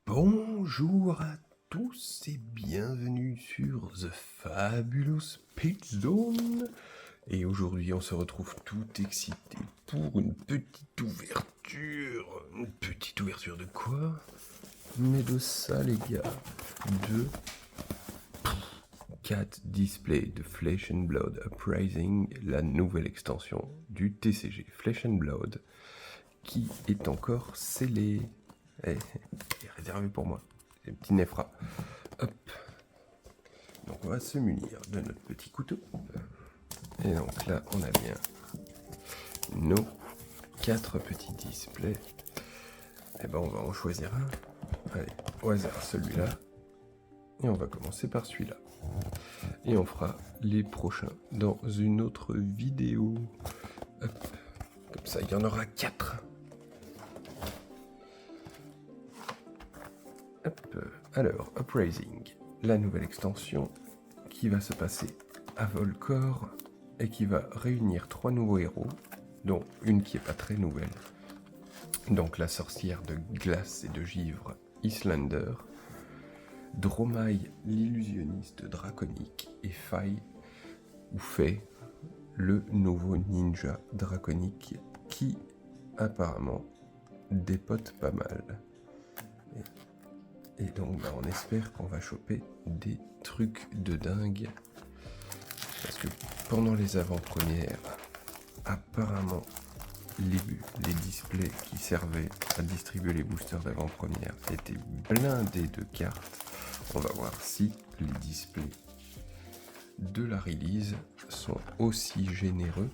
Bonjour à tous et bienvenue sur The Fabulous Page Zone. Et aujourd'hui on se retrouve tout excité pour une petite ouverture. Une petite ouverture de quoi? Mais de ça les gars, de Cat Display de Flesh and Blood Uprising, la nouvelle extension du TCG Flesh and Blood, qui est encore scellée. Elle est réservée pour moi. C'est un petit Nefra. Hop. Donc on va se munir de notre petit couteau. Et donc là, on a bien nos 4 petits displays. Et ben on va en choisir un. Allez, au hasard celui-là. Et on va commencer par celui-là. Et on fera les prochains dans une autre vidéo. Hop. Comme ça, il y en aura 4. Hop. Alors, Uprising, la nouvelle extension qui va se passer à Volcor et qui va réunir 3 nouveaux héros, dont une qui est pas très nouvelle. Donc la sorcière de glace et de givre Islander, Dromai l'illusionniste draconique et Faye ou Faye, le nouveau ninja draconique qui apparemment dépote pas mal. Et donc on espère qu'on va choper des trucs de dingue. Parce que pendant les avant-premières, apparemment les displays qui servaient à distribuer les boosters d'avant-première étaient blindés de cartes. On va voir si les displays de la release sont aussi généreux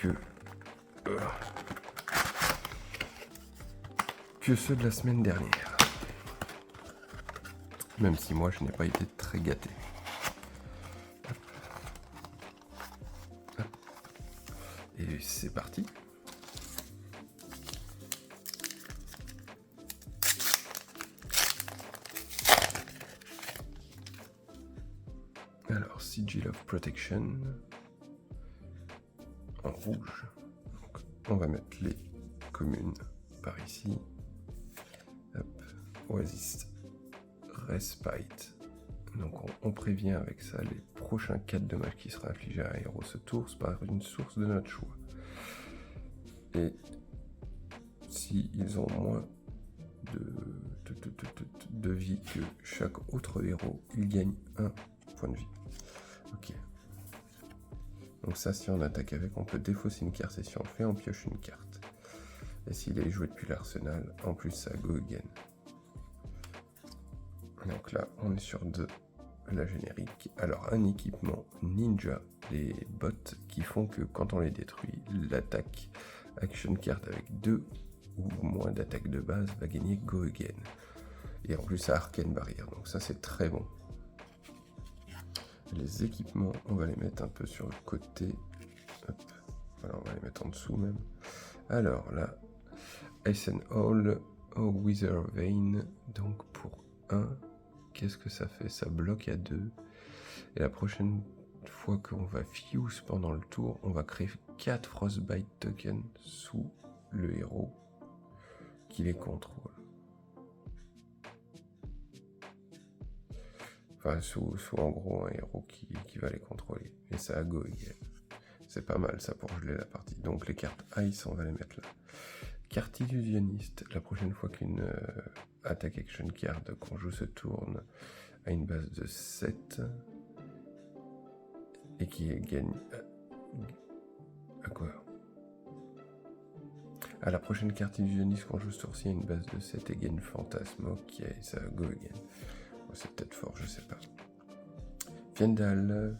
que ceux de la semaine dernière. Même si moi je n'ai pas été très gâté. Hop. Hop. Et c'est parti. Alors, Sigil of Protection en rouge. Donc, on va mettre les communes par ici. Hop. Oasis Respite. Donc on prévient avec ça les prochains 4 dommages qui sera infligés à un héros ce tour par une source de notre choix. Et si ils ont moins de vie que chaque autre héros, ils gagnent 1 point de vie. Ok. Donc ça, si on attaque avec, on peut défausser une carte et si on le fait, on pioche une carte. Et s'il est joué depuis l'arsenal, en plus ça go again. Donc là, on est sur de la générique. Alors, un équipement ninja, les bots qui font que quand on les détruit, l'attaque action card avec 2 ou moins d'attaque de base va gagner go again. Et en plus, ça arcane barrière, donc ça c'est très bon. Les équipements, on va les mettre un peu sur le côté. Hop. Voilà, on va les mettre en dessous même. Alors là, Ice and Hall, Wither Vein, donc pour 1. Qu'est-ce que ça fait? Ça bloque à 2. Et la prochaine fois qu'on va fuse pendant le tour, on va créer 4 Frostbite tokens sous le héros qui les contrôle. Enfin, sous en gros un héros qui va les contrôler. Et ça a go again. C'est pas mal ça pour geler la partie. Donc les cartes Ice, on va les mettre là. Carte illusionniste, la prochaine fois qu'une attaque action card qu'on joue se tourne à une base de 7 et qui gagne à quoi? À la prochaine carte illusionniste qu'on joue sourcier à une base de 7 et gagne fantasme, ok, ça go again. Oh, c'est peut-être fort, je sais pas. Fiendal,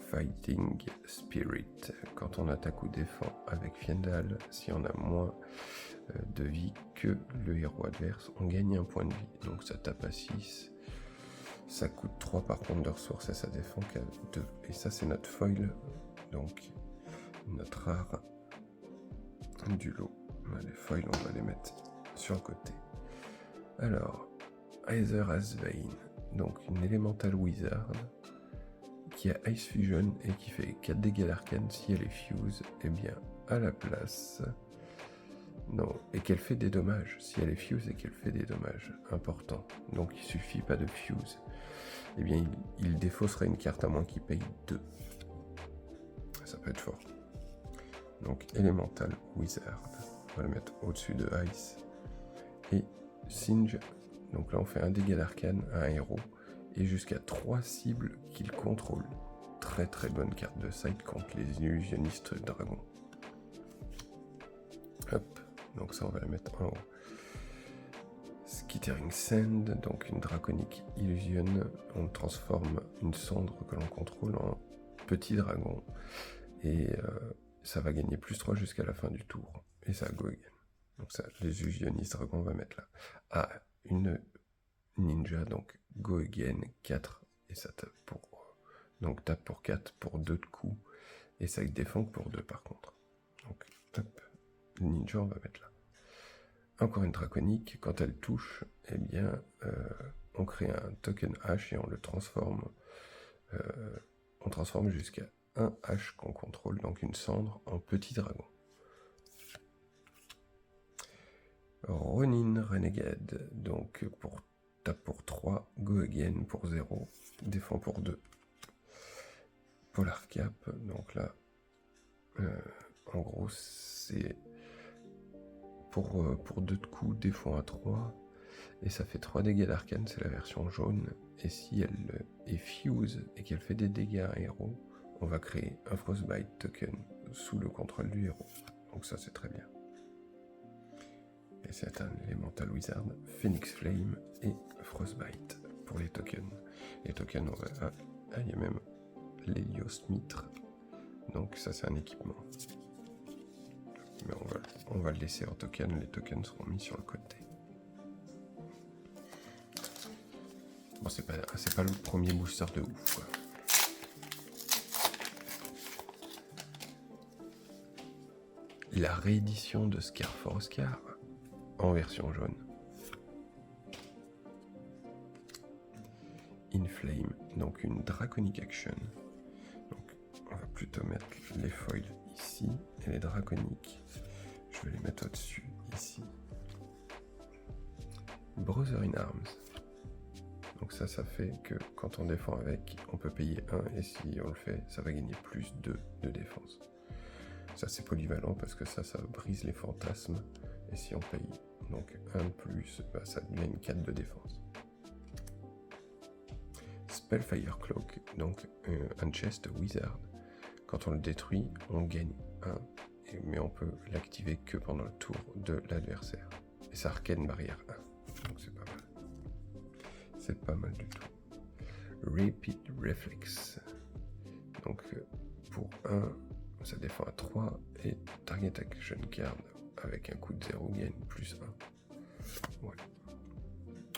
Fighting Spirit. Quand on attaque ou défend avec Fiendal, si on a moins de vie que le héros adverse, on gagne 1 point de vie. Donc ça tape à 6. Ça coûte 3 par contre de ressources et ça défend qu'à 2. Et ça c'est notre foil, donc notre rare du lot. Les foils, on va les mettre sur le côté. Alors, Either as Vein, donc une Elemental Wizard qui a Ice Fusion et qui fait 4 dégâts d'arcane si elle est fuse. Et bien à la place, Non, et qu'elle fait des dommages. Si elle est fuse et qu'elle fait des dommages importants, donc il suffit pas de fuse, eh bien il défaussera une carte à moins qu'il paye 2. Ça peut être fort. Donc Elemental Wizard, on va le mettre au-dessus de Ice. Et Singe, donc là on fait un dégât d'arcane à un héros, et jusqu'à 3 cibles qu'il contrôle. Très très bonne carte de side contre les illusionnistes dragons. Hop, donc ça on va la mettre en haut. Skittering Sand, donc une draconique illusion, on transforme une cendre que l'on contrôle en petit dragon, et ça va gagner +3 jusqu'à la fin du tour, et ça go again. Donc ça, les illusionnistes dragons on va mettre là. Ah, une ninja, donc go again 4, et ça tape pour... Donc tape pour 4 pour 2 de coups, et ça défend pour 2 par contre. Donc hop, le ninja on va mettre là. Encore une draconique, quand elle touche, eh bien on crée un token H et on le transforme. On transforme jusqu'à un H qu'on contrôle, donc une cendre, en petit dragon. Ronin Renegade, donc tape pour 3, go again pour 0, défend pour 2. Polar Cap, donc là, en gros, c'est pour 2 de coups, défend à 3, et ça fait 3 dégâts d'arcane, c'est la version jaune, et si elle est fuse et qu'elle fait des dégâts à un héros, on va créer un Frostbite token sous le contrôle du héros. Donc ça c'est très bien. Et c'est un Elemental Wizard, Phoenix Flame et Frostbite pour les tokens. Les tokens, on va... Ah, il y a même l'Helios Mitre, donc ça c'est un équipement. Mais on va le laisser en token, les tokens seront mis sur le côté. Bon, c'est pas le premier booster de ouf, quoi. La réédition de Scar for Oscar en version jaune. Inflame, donc une draconic action. Donc on va plutôt mettre les foils ici et les draconiques, je vais les mettre au-dessus ici. Brother in Arms. Donc ça fait que quand on défend avec, on peut payer 1 et si on le fait, ça va gagner +2 de défense. Ça c'est polyvalent parce que ça brise les fantasmes et si on paye donc 1 de plus, bah, ça devient une 4 de défense. Spellfire Cloak, donc un chest wizard. Quand on le détruit, on gagne 1, mais on peut l'activer que pendant le tour de l'adversaire. Et ça arcane barrière 1, donc c'est pas mal. C'est pas mal du tout. Repeat Reflex. Donc pour 1, ça défend à 3 et Target Action Card avec un coût de 0 gagne +1. Ouais.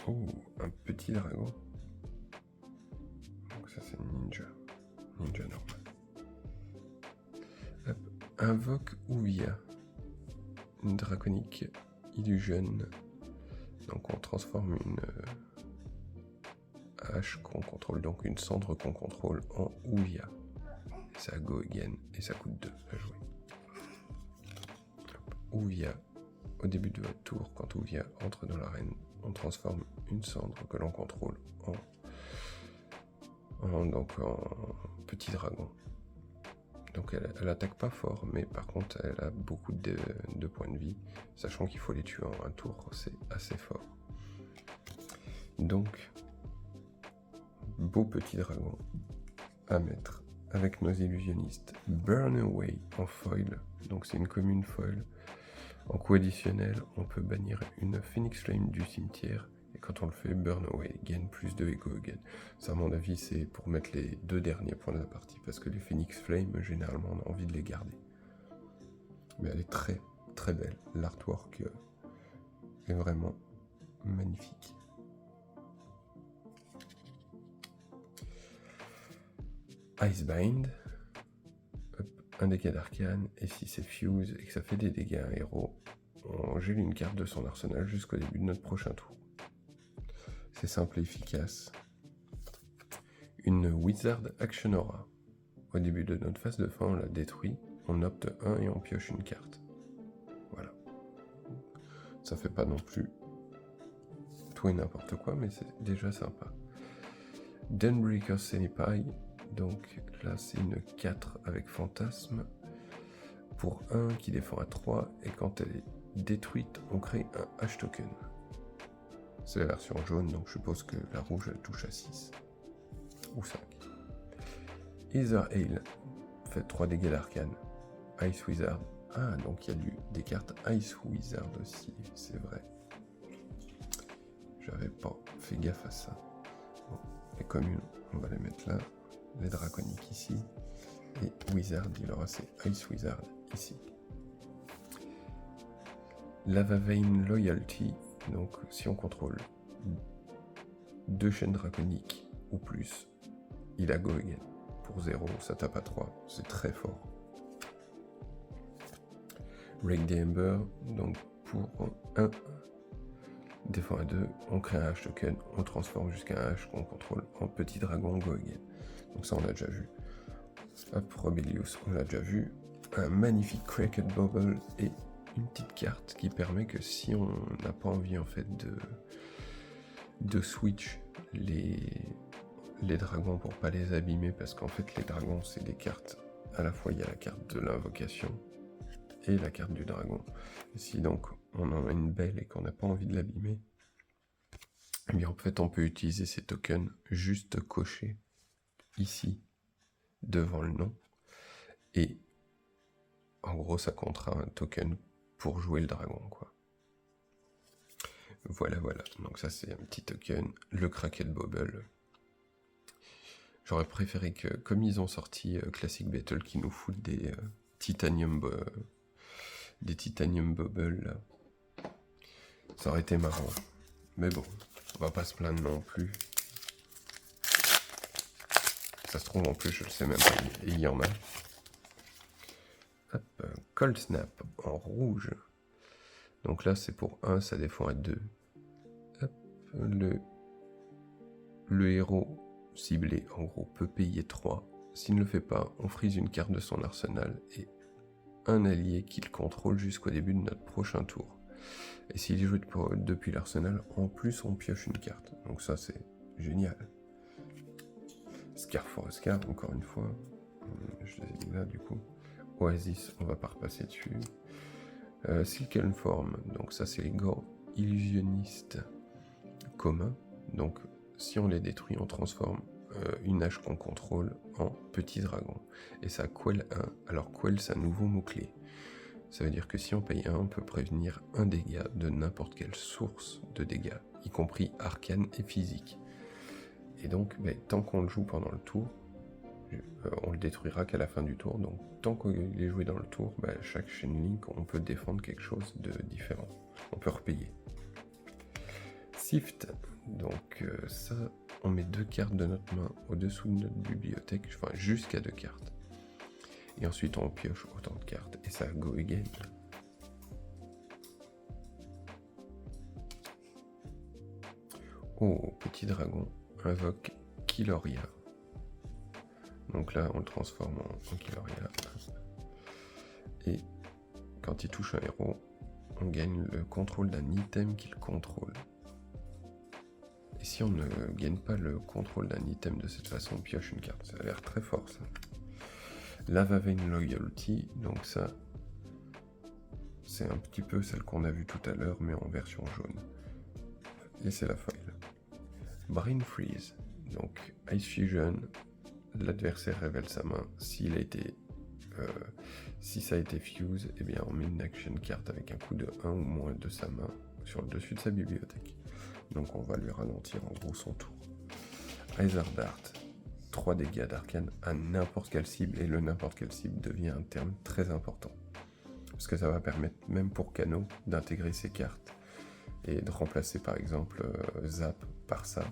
Oh, un petit dragon. Donc ça c'est ninja. Ninja normal. Hop. Invoque Ouvia. Une draconique illusion. Donc on transforme une hache qu'on contrôle, donc une cendre qu'on contrôle en Ouvia. Et ça go again et ça coûte 2 à jouer. Ouvia. Au début de votre tour, quand Ouvia entre dans l'arène, on transforme une cendre que l'on contrôle en petit dragon. Donc elle attaque pas fort, mais par contre elle a beaucoup de points de vie, sachant qu'il faut les tuer en un tour, c'est assez fort. Donc, beau petit dragon à mettre avec nos illusionnistes. Burn Away en foil, donc c'est une commune foil. En coût additionnel, on peut bannir une Phoenix Flame du cimetière, et quand on le fait, Burn Away, gain +2 et go again. Ça, à mon avis, c'est pour mettre les 2 derniers points de la partie, parce que les Phoenix Flame, généralement, on a envie de les garder. Mais elle est très, très belle. L'artwork est vraiment magnifique. Icebind. Un dégât d'arcane, et si c'est fuse et que ça fait des dégâts à un héros, on gèle une carte de son arsenal jusqu'au début de notre prochain tour. C'est simple et efficace. Une Wizard Action Aura. Au début de notre phase de fin, on la détruit, on opte 1 et on pioche une carte. Voilà. Ça fait pas non plus tout et n'importe quoi, mais c'est déjà sympa. Dawnbreaker Senpai, donc là c'est une 4 avec fantasme, pour 1 qui défend à 3, et quand elle est détruite, on crée un H token. C'est la version jaune, donc je suppose que la rouge elle touche à 6 ou 5. Ether Hail, fait 3 dégâts d'arcane. Ice Wizard, ah donc il y a des cartes Ice Wizard aussi, c'est vrai. J'avais pas fait gaffe à ça. Bon, les communes, on va les mettre là. Les draconiques ici. Et Wizard, il aura ses Ice Wizard ici. Lava Vein Loyalty, donc si on contrôle 2 chaînes draconiques ou plus, il a Go Again. Pour 0, ça tape à 3, c'est très fort. Rake the Ember, donc pour 1, défend à 2, on crée un H token, on transforme jusqu'à un H qu'on contrôle en petit dragon Go Again. Donc ça on l'a déjà vu. Hop, Rebellious, on l'a déjà vu. Un magnifique Cracked Bubble et une petite carte qui permet que si on n'a pas envie en fait de switch les dragons pour pas les abîmer, parce qu'en fait les dragons c'est des cartes, à la fois il y a la carte de l'invocation et la carte du dragon. Et si donc on en a une belle et qu'on n'a pas envie de l'abîmer, eh bien en fait on peut utiliser ces tokens juste cochés ici devant le nom, et en gros ça comptera un token pour jouer le dragon quoi. Voilà, donc ça c'est un petit token, le Cracked Bubble. J'aurais préféré que, comme ils ont sorti Classic Battle, qui nous foutent des Titanium Bubble là, ça aurait été marrant. Mais bon, on va pas se plaindre non plus. Ça se trouve en plus, je le sais même pas, et il y en a. Hop, Cold Snap en rouge. Donc là c'est pour 1, ça défend à 2. Hop, le héros ciblé en gros peut payer 3. S'il ne le fait pas, on freeze une carte de son arsenal et un allié qu'il contrôle jusqu'au début de notre prochain tour. Et s'il est joué depuis l'arsenal, en plus on pioche une carte. Donc ça c'est génial. Scar for a Scar, encore une fois. Je les ai mis là du coup. Oasis, on va pas repasser dessus. Silken Form, donc ça c'est les Gore illusionnistes communs. Donc si on les détruit, on transforme une hache qu'on contrôle en petit dragon. Et ça quell 1. Alors quell c'est un nouveau mot-clé. Ça veut dire que si on paye 1, on peut prévenir un dégât de n'importe quelle source de dégâts, y compris arcane et physique. Et donc, tant qu'on le joue pendant le tour, on le détruira qu'à la fin du tour. Donc tant qu'il est joué dans le tour, chaque chaîne link, on peut défendre quelque chose de différent. On peut repayer. Sift, donc ça, on met 2 cartes de notre main au-dessous de notre bibliothèque, enfin jusqu'à 2 cartes. Et ensuite on pioche autant de cartes, et ça Go Again. Oh, petit dragon, invoque Killoria. Donc là, on le transforme en Killoria. Et quand il touche un héros, on gagne le contrôle d'un item qu'il contrôle. Et si on ne gagne pas le contrôle d'un item de cette façon, on pioche une carte. Ça a l'air très fort ça. Lava Vein Loyalty, donc ça, c'est un petit peu celle qu'on a vue tout à l'heure, mais en version jaune. Et c'est la foil. Brain Freeze, donc Ice Fusion. L'adversaire révèle sa main. Si ça a été fuse, eh bien on met une action carte avec un coup de 1 ou moins de sa main sur le dessus de sa bibliothèque. Donc on va lui ralentir en gros son tour. Aether Dart, 3 dégâts d'arcane à n'importe quelle cible, et le n'importe quelle cible devient un terme très important. Parce que ça va permettre, même pour Kano, d'intégrer ses cartes et de remplacer par exemple Zap par ça,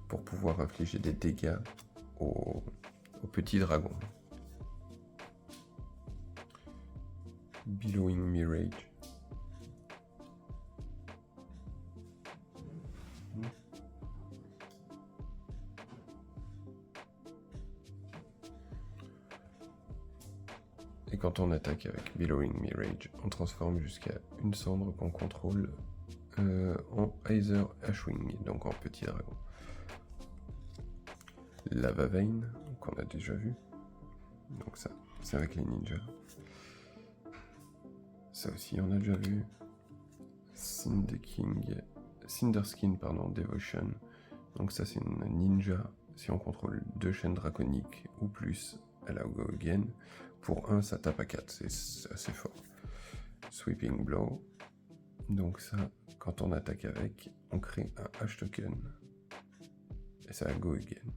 pour pouvoir infliger des dégâts au petit dragon. Billowing Mirage. Et quand on attaque avec Billowing Mirage, on transforme jusqu'à une cendre qu'on contrôle en Aether Ashwing, donc en petit dragon. Lava Vein, qu'on a déjà vu. Donc ça, c'est avec les ninjas. Ça aussi, on a déjà vu. Cinderskin, pardon, Devotion. Donc ça, c'est une ninja. Si on contrôle 2 chaînes draconiques ou plus, elle a Go Again. Pour 1, ça tape à 4, c'est assez fort. Sweeping Blow. Donc ça, quand on attaque avec, on crée un H-token. Et ça a Go Again.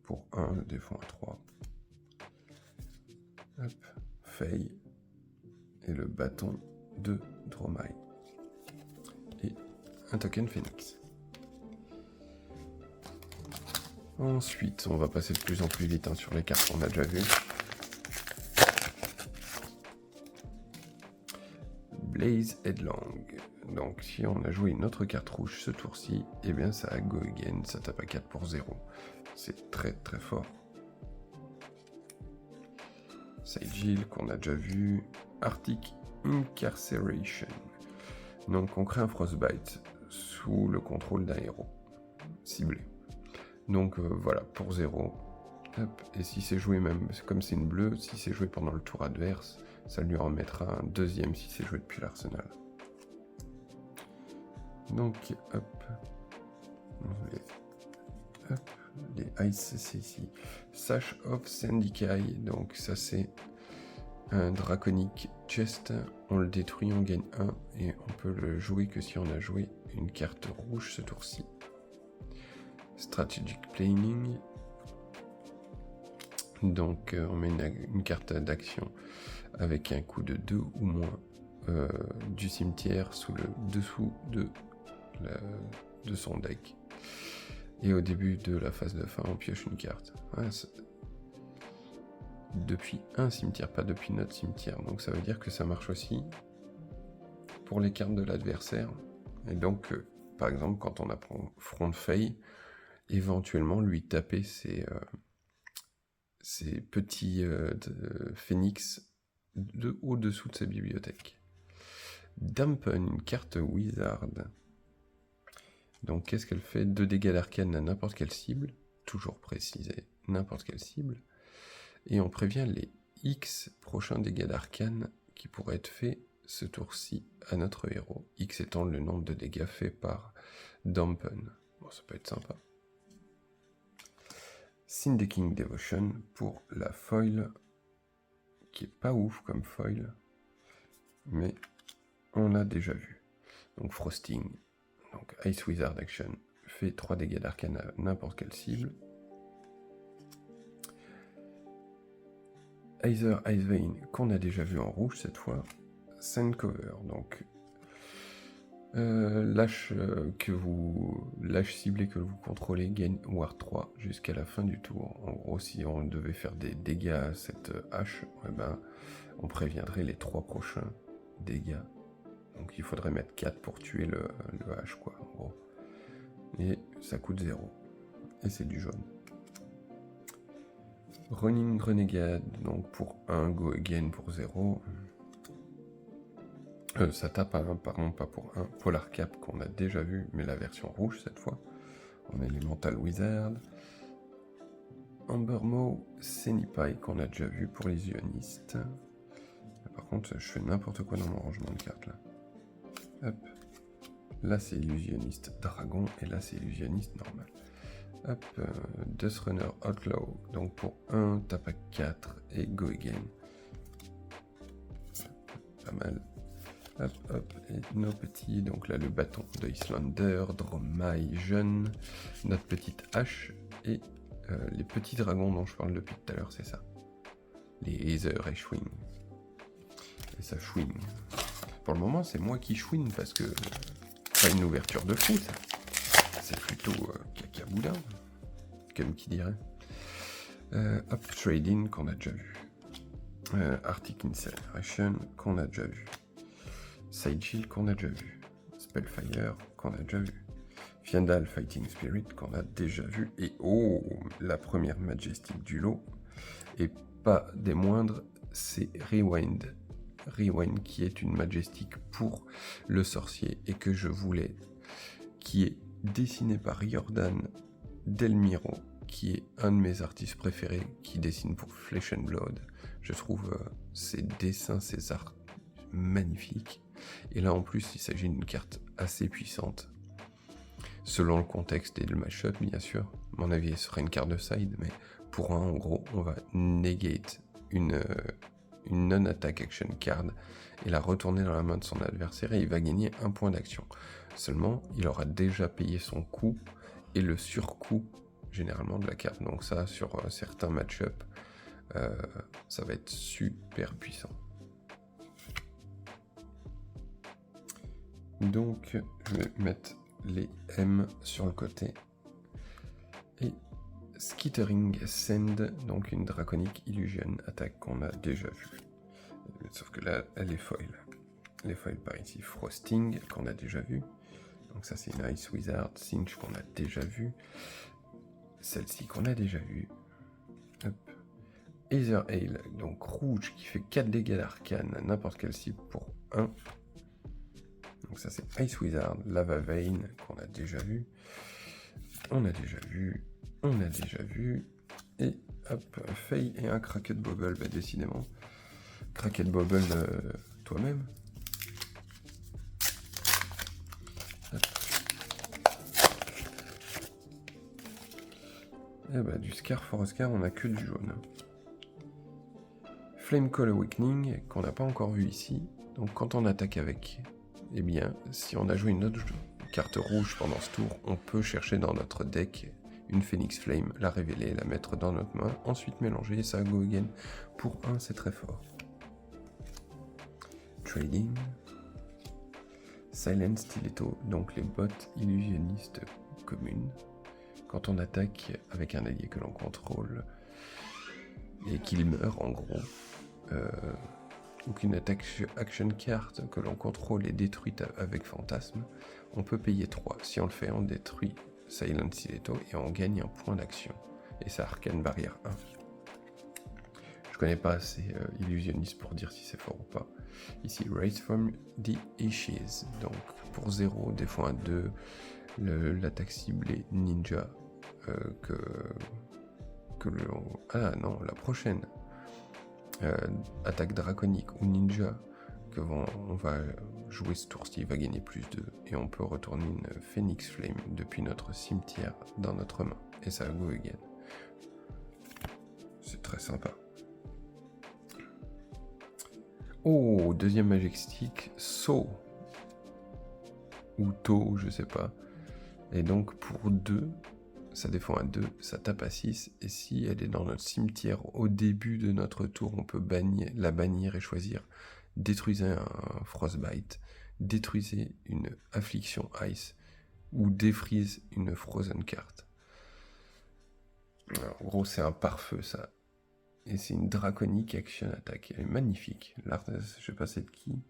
Pour 1, le défend à 3. Hop, Faye. Et le bâton de Dromai. Et un token Phoenix. Ensuite, on va passer de plus en plus vite sur les cartes qu'on a déjà vues. Blaze Headlong. Donc si on a joué une autre carte rouge ce tour-ci, eh bien ça a Go Again, ça tape à 4 pour 0. C'est très très fort. Sigil qu'on a déjà vu. Arctic Incarceration. Donc on crée un Frostbite sous le contrôle d'un héros ciblé. Donc voilà, pour 0. Hop. Et si c'est joué même, comme c'est une bleue, si c'est joué pendant le tour adverse, ça lui en mettra un deuxième si c'est joué depuis l'arsenal. Donc hop. Les Ice, c'est ici. Sash of Sandikai, donc ça c'est un draconique chest. On le détruit, on gagne 1 et on peut le jouer que si on a joué une carte rouge ce tour-ci. Strategic Planning. Donc on met une carte d'action avec un coût de 2 ou moins du cimetière sous le dessous de son deck. Et au début de la phase de fin, on pioche une carte. Ouais, depuis un cimetière, pas depuis notre cimetière. Donc ça veut dire que ça marche aussi pour les cartes de l'adversaire. Et donc, par exemple, quand on apprend Front Faye, éventuellement lui taper ses petits phénix au-dessous de sa bibliothèque. Dampen, une carte wizard. Donc qu'est-ce qu'elle fait? 2 dégâts d'arcane à n'importe quelle cible, toujours précisé, n'importe quelle cible. Et on prévient les X prochains dégâts d'arcane qui pourraient être faits ce tour-ci à notre héros. X étant le nombre de dégâts faits par Dampen. Bon, ça peut être sympa. Sindaking Devotion pour la foil, qui est pas ouf comme foil, mais on l'a déjà vu. Donc Frosting, donc Ice Wizard Action, fait 3 dégâts d'arcane à n'importe quelle cible. Aether Ice Vein, qu'on a déjà vu en rouge cette fois. Sand Cover, donc lâche ciblé que vous contrôlez gagne Ward 3 jusqu'à la fin du tour. En gros, si on devait faire des dégâts à cette hache, eh ben, on préviendrait les 3 prochains dégâts. Donc il faudrait mettre 4 pour tuer le hache, quoi, en gros. Et ça coûte 0. Et c'est du jaune. Running Renegade, donc pour 1, Go Again pour 0. Ça tape à 1, pardon, pas pour 1. Polar Cap qu'on a déjà vu, mais la version rouge cette fois. En Elemental Wizard. Ambermaw Senipai qu'on a déjà vu pour les ionistes. Par contre, je fais n'importe quoi dans mon rangement de cartes là. Hop. Là c'est illusionniste dragon et là c'est illusionniste normal. Hop, Death Runner Outlaw, donc pour 1, tape à 4 et Go Again. Pas mal. Hop, hop, et nos petits, donc là le bâton de Islander, Dromai jeune, notre petite hache et les petits dragons dont je parle depuis tout à l'heure, c'est ça. Les Aether et Schwing. Et ça chouine. Pour le moment, c'est moi qui chouine parce que pas une ouverture de fou, ça. C'est plutôt cacaboudin, comme qui dirait. Hop, Trading qu'on a déjà vu. Arctic Incineration qu'on a déjà vu. Sigil qu'on a déjà vu. Spellfire qu'on a déjà vu. Fiandal Fighting Spirit qu'on a déjà vu. Et oh, la première Majestic du lot. Et pas des moindres, c'est Rewind Riwen, qui est une Majestic pour le sorcier et que je voulais, qui est dessiné par Jordan Delmiro, qui est un de mes artistes préférés, qui dessine pour Flesh and Blood. Je trouve ses dessins, ses arts magnifiques. Et là en plus, il s'agit d'une carte assez puissante. Selon le contexte et le match-up, bien sûr. À mon avis, ce serait une carte de side, mais pour un, en gros, on va negate une non-attack action card et la retourner dans la main de son adversaire et il va gagner un point d'action. Seulement, il aura déjà payé son coût et le surcoût généralement de la carte. Donc ça, sur certains match-up, ça va être super puissant. Donc, je vais mettre les M sur le côté. Et Skittering Send, donc une Draconic Illusion, attaque qu'on a déjà vue. Sauf que là, elle est foil. Les foils par ici, Frosting, qu'on a déjà vu. Donc ça, c'est une Ice Wizard, Cinch, qu'on a déjà vu. Celle-ci, qu'on a déjà vue. Hop. Aether Ale, donc rouge, qui fait 4 dégâts d'arcane à n'importe quelle cible pour 1. Donc ça, c'est Ice Wizard, Lava Vein, qu'on a déjà vu. On a déjà vu. On a déjà vu. Et hop, Faye et un Cracked Bubble, bah décidément. Cracked Bubble toi-même. Et bah du Scar for Scar, on a que du jaune. Flame Call Awakening, qu'on n'a pas encore vu ici. Donc quand on attaque avec, eh bien, si on a joué une autre carte rouge pendant ce tour, on peut chercher dans notre deck une Phoenix Flame, la révéler, la mettre dans notre main, ensuite mélanger et ça go again. Pour 1, c'est très fort. Trading. Silent Stiletto, donc les bottes illusionnistes communes. Quand on attaque avec un allié que l'on contrôle et qu'il meurt en gros, ou qu'une action carte que l'on contrôle est détruite avec fantasme, on peut payer 3. Si on le fait, on détruit Silent Stiletto et on gagne un point d'action. Et ça Arcane Barrière 1. Je connais pas assez illusionniste pour dire si c'est fort ou pas. Ici, Raise from the Ashes. Donc pour 0, des fois un 2, l'attaque ciblée ninja ah non, la prochaine attaque draconique ou ninja que on va jouer ce tour-ci va gagner plus 2 et on peut retourner une Phoenix Flame depuis notre cimetière dans notre main et ça go again. C'est très sympa. Oh, deuxième Majestic, So ou To, je sais pas. Et donc pour 2, ça défend à 2, ça tape à 6, et si elle est dans notre cimetière au début de notre tour, on peut la bannir et choisir détruisez un Frostbite, détruisez une Affliction Ice, ou défrise une Frozen carte. Alors, en gros, c'est un pare-feu, ça. Et c'est une Draconic Action Attack, elle est magnifique. L'artiste, je sais pas c'est de qui.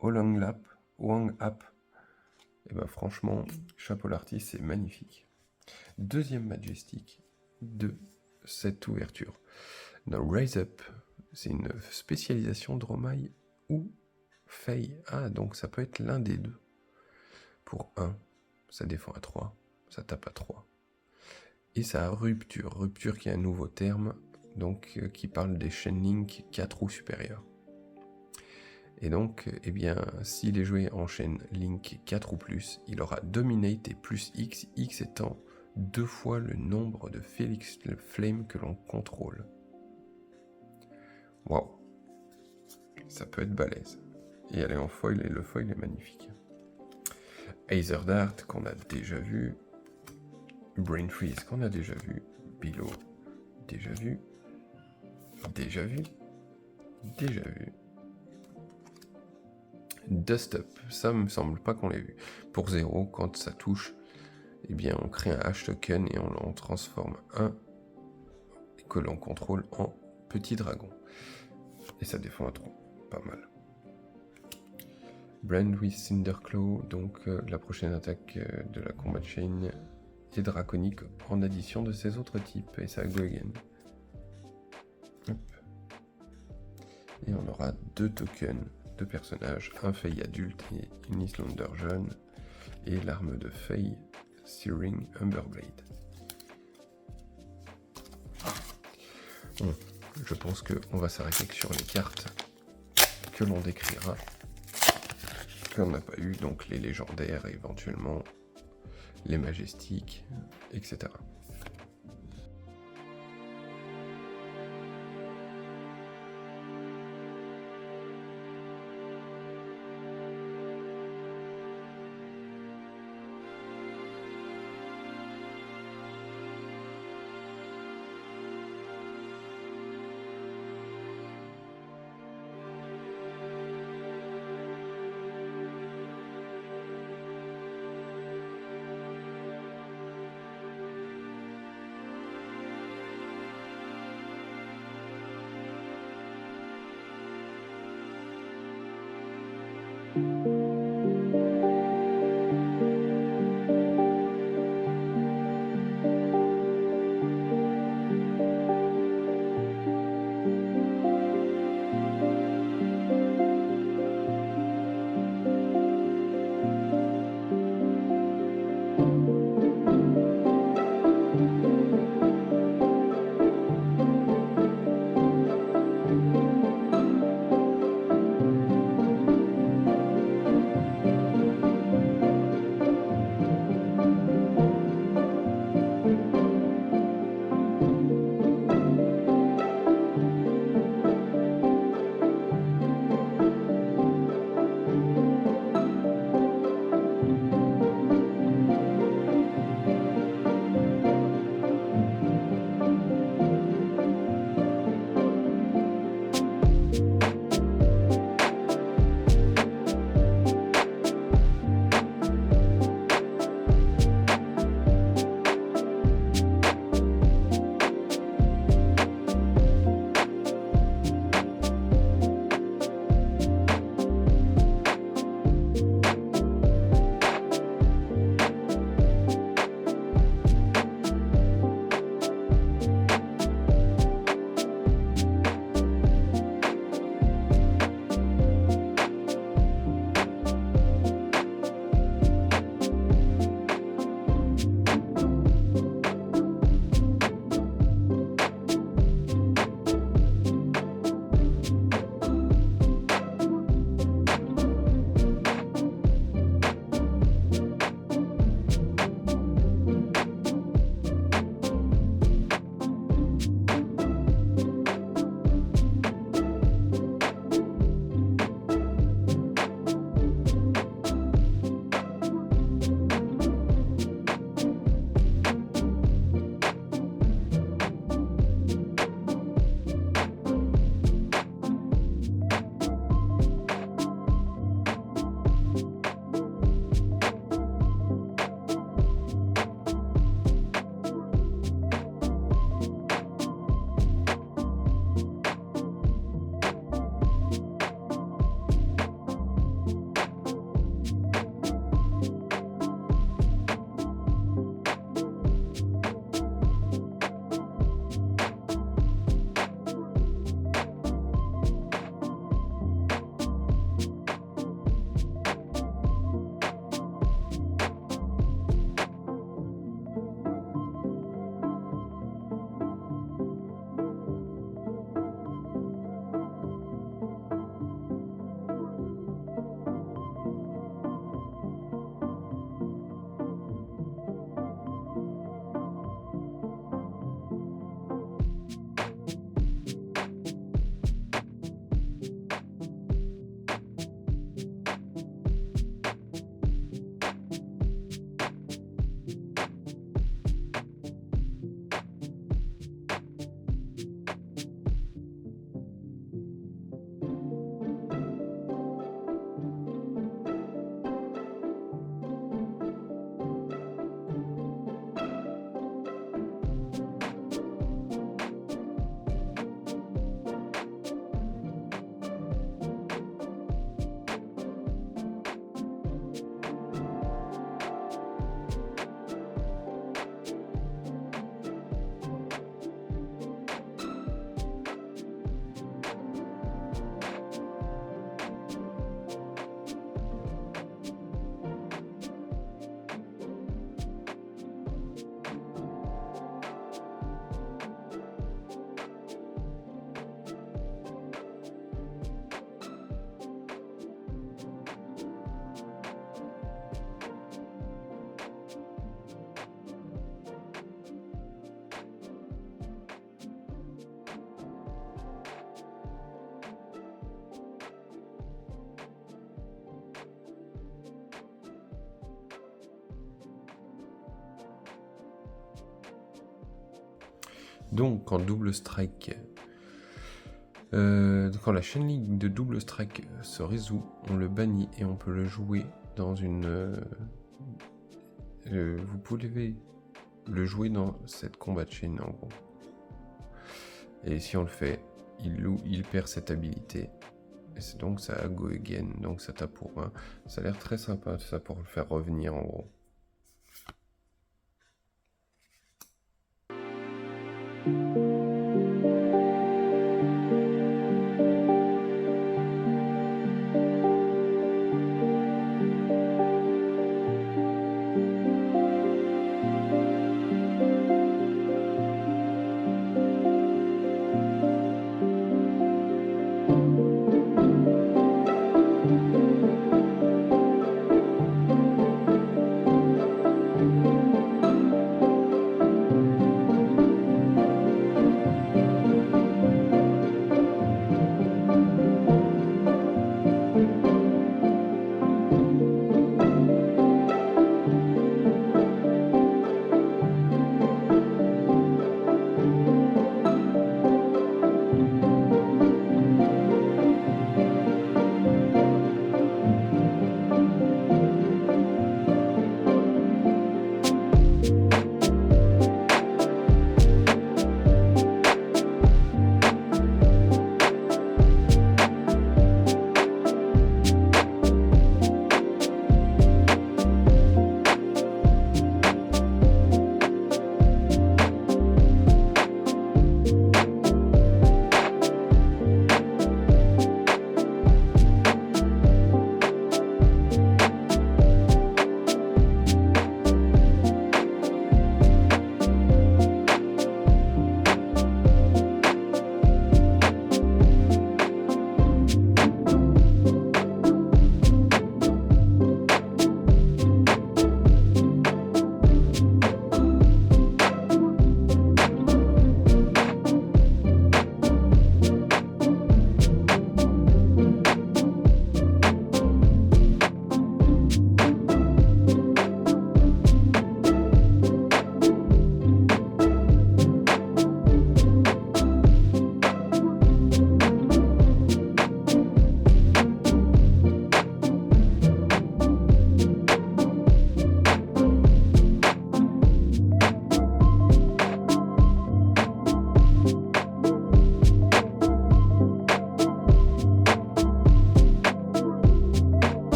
Wang Ap. Et ben franchement, chapeau l'artiste, c'est magnifique. Deuxième Majestic de cette ouverture. Dans Raise Up, c'est une spécialisation Dromai ou Faye. Ah, donc ça peut être l'un des deux. Pour 1, ça défend à 3, ça tape à 3. Et ça a Rupture. Rupture qui est un nouveau terme, donc qui parle des Chain Link 4 ou supérieurs. Et donc, eh bien, s'il est joué en Chain Link 4 ou plus, il aura Dominate et plus X, X étant 2 fois le nombre de Phoenix Flame que l'on contrôle. Waouh, ça peut être balèze. Et elle est en foil, et le foil est magnifique. Aether Dart, qu'on a déjà vu. Brain Freeze, qu'on a déjà vu. Below, déjà vu. Déjà vu. Déjà vu. Dust Up, ça me semble pas qu'on l'ait vu. Pour 0, quand ça touche, eh bien on crée un hash token et on transforme un que l'on contrôle en petit dragon. Et ça défend à 3, pas mal. Brand with Cinderclaw, donc la prochaine attaque de la Combat Chain est draconique en addition de ses autres types, et ça go again. Hop. Et on aura 2 tokens de personnages, un Fae adulte et une Islander jeune, et l'arme de Fae, Searing Humberblade. Bon, je pense qu'on va s'arrêter que sur les cartes que l'on décrira, qu'on n'a pas eu, donc les légendaires et éventuellement les majestiques, etc. Donc en double strike, quand la chaîne ligne de double strike se résout, on le bannit et on peut le jouer dans une... vous pouvez le jouer dans cette combat chain en gros. Et si on le fait, il perd cette habilité. Et c'est donc ça go again, donc ça tape pour 1. Ça a l'air très sympa ça pour le faire revenir en gros.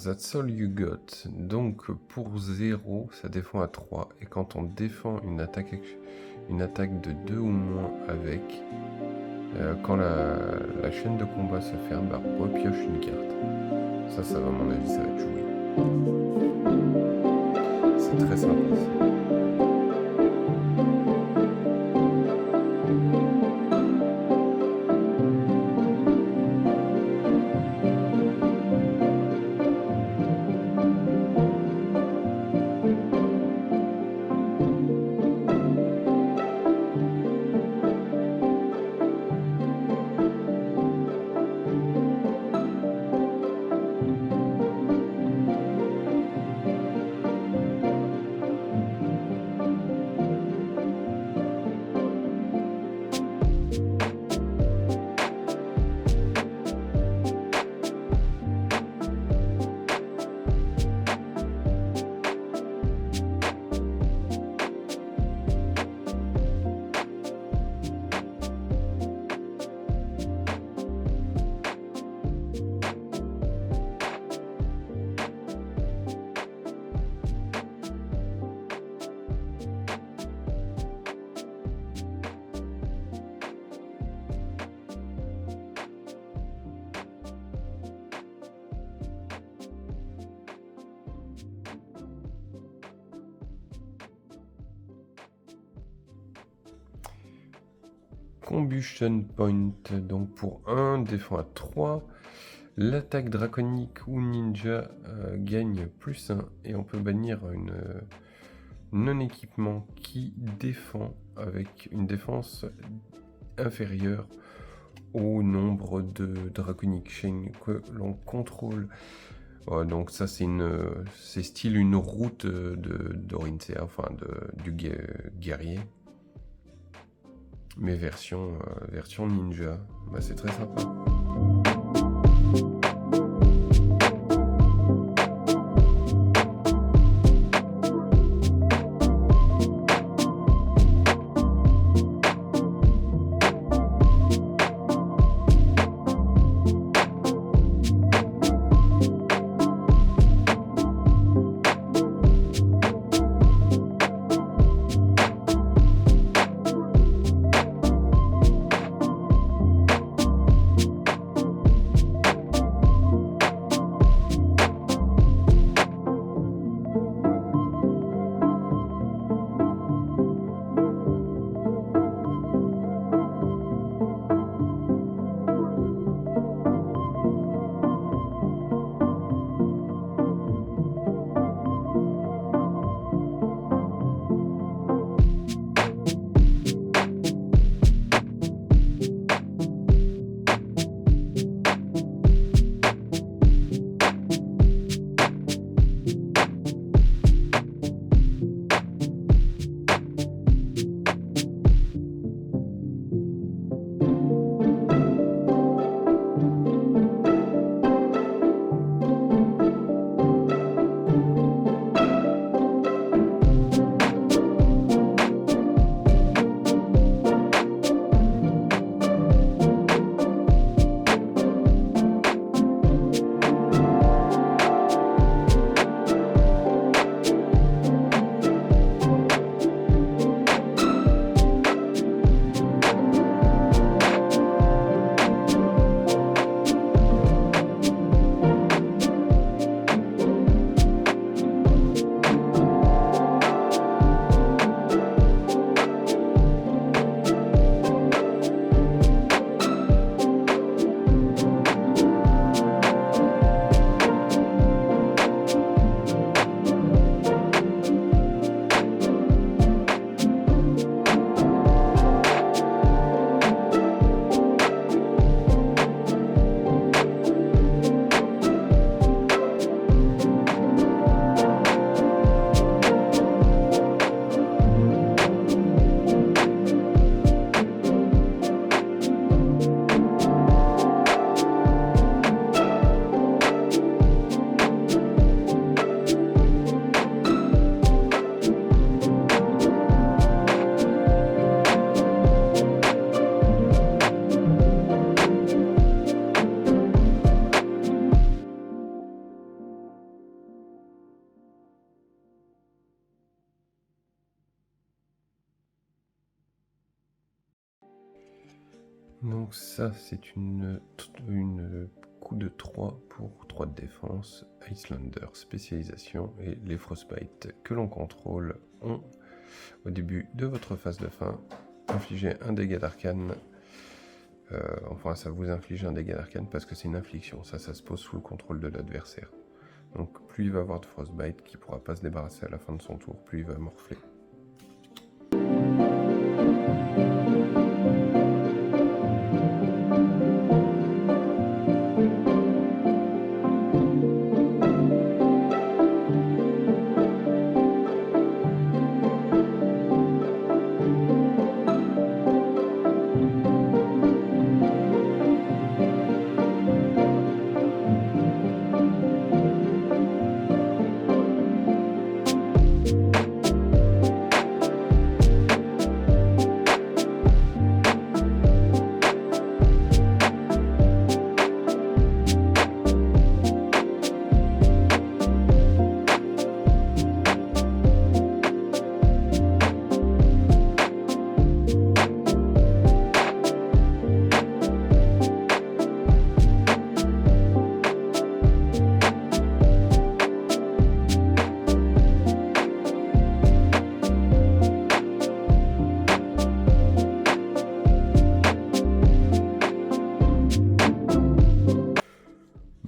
That's all you got. Donc pour 0, ça défend à 3. Et quand on défend une attaque de 2 ou moins avec, quand la chaîne de combat se ferme, bah, repioche une carte. Ça va, à mon avis, ça va être joué. C'est très simple aussi. Combustion Point, donc pour 1, défend à 3. L'attaque draconique ou ninja gagne plus 1 et on peut bannir une non-équipement qui défend avec une défense inférieure au nombre de draconic chain que l'on contrôle. Donc ça c'est style une route d'Orinsea, enfin du guerrier. Mais version ninja, bah, c'est très sympa. Donc ça, c'est une coup de 3 pour 3 de défense, Icelander, spécialisation, et les Frostbite que l'on contrôle ont, au début de votre phase de fin, infligé un dégât d'arcane. Enfin, ça vous inflige un dégât d'arcane parce que c'est une infliction, ça se pose sous le contrôle de l'adversaire. Donc plus il va avoir de Frostbite qui ne pourra pas se débarrasser à la fin de son tour, plus il va morfler.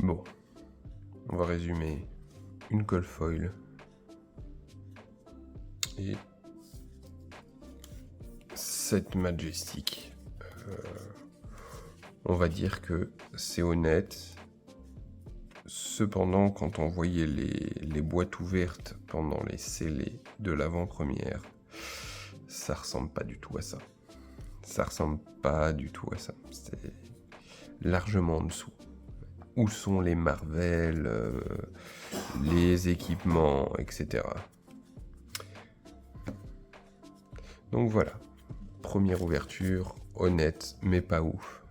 Bon, on va résumer. Une colle foil et cette Majestic. On va dire que c'est honnête. Cependant, quand on voyait les boîtes ouvertes pendant les scellés de l'avant-première, ça ressemble pas du tout à ça. Ça ressemble pas du tout à ça. C'est largement en dessous. Où sont les Marvel, les équipements, etc. Donc voilà, première ouverture, honnête, mais pas ouf.